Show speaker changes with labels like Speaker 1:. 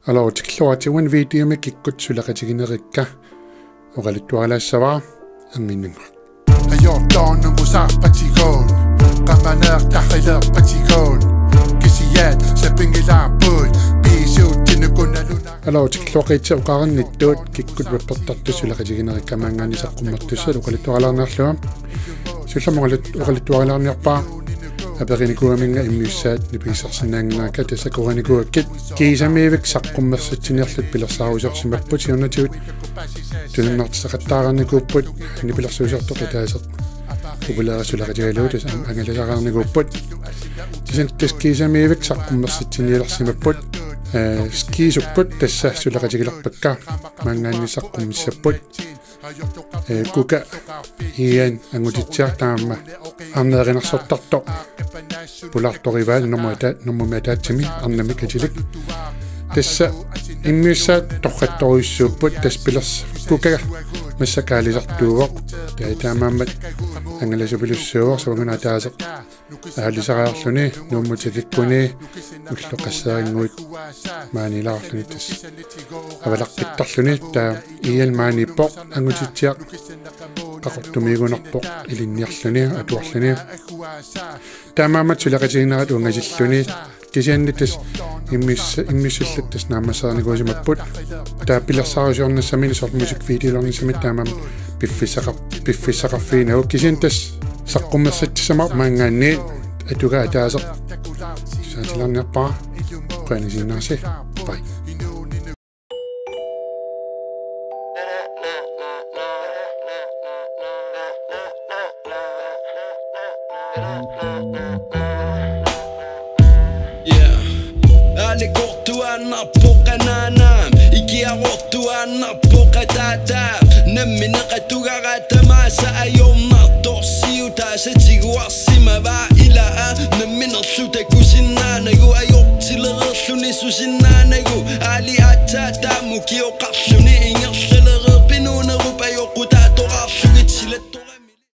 Speaker 1: Alors, tikloatiwan video me kikkut sulaqatiginerikka oqalittuaralaassavaa anginnunga.
Speaker 2: Ajortoon musaqatigoon qamaneertarrileerpatigoon kisiyaat sapingilaappuut piisuuttinukunaluna.
Speaker 1: Alors, tikloqitsa uqarannittuut kikkut wappertartu sulaqatiginerikka maangaanisaqqummartussa oqalittuaralaarnerluga. Sullamoqalittuaralaarniarpaa aperinicuaminga immiussaat nipisarsinnaangngaaka tasakoranikuakkit kiisamiivik saqqummersatsiniarlut pilersaarusiorsimapput siornatigut tunennartisaqattaaranikuupput nipilersuusiortoqitaaseq populaarisularatigaluut angalasaqarnikuupput tisan tas kiisamiivik saqqummersatsiniilersimapput skiisupput tassaasulaqatigilerpakka maangaannisaqqummissapput kuka ian angutitsiar taamma arneerinarsortartoq pulartorivaal normumataatimi arnamikatilik tassa immiussaat torrattoruissuupput taspilers kuka massakaalisartuuvoq taamaammat angalasupilussuuvoq savangunataaseq aalisaraarluni nuummutikikkuni ulloqassaaringuit maanilaarluni tas avalaqqittarluni taa ian maanippoq angutitsiaq qaqortumiigunerpoq ilinniarluni atuarluni taamaammat sulaqatiginnerat ungasilluni kisianni tas immissullut tas naammassaarnikuusimapput taa pilersaarusiornassamini sort musikvideolarnissamit taamaam piffissaqarfiinauk kisian tas saqqummersatsisama maangaanni atuga ataaseq saatilarniarpaa qaanisiinnaarsi pai.
Speaker 3: Annapoqanaanaam ikiarortuaannarpoqataataam nammineqatugaratamaasa ayomnartorsiutaasatiguarsimavaa ilaa namminerlutakusinnaanagu ajortilererluni susinnaanagu aali attaataamu kioqarluni ingerl